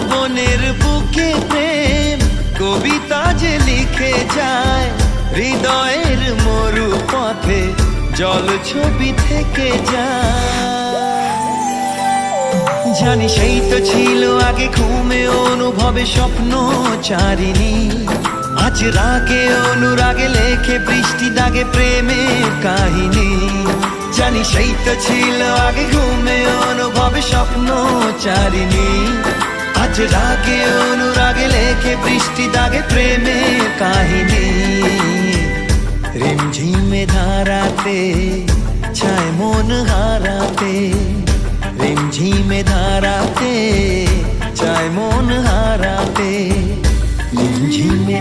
বনের বুকে প্রেম কবিতা যে লিখে যায়, হৃদয়ের মরু পথে জল ছবি থেকে যায়। জানি সেই তো ছিল আগে ঘুমে অনুভবে স্বপ্ন চারিণী, আজ রাগে অনুরাগে লেখে বৃষ্টি দাগে প্রেমের কাহিনী। জানি সেই তো ছিল আগে ঘুমে অনুভবে স্বপ্ন চারিণী, আজ রাগে অনুরাগে লেখে বৃষ্টি দাগে প্রেমের কাহিনী। রিমঝিমে ধারাতে ছায় মন হারাতে, রিমঝিমে ধারাতে চায় মন হারাতে, রিমঝিমে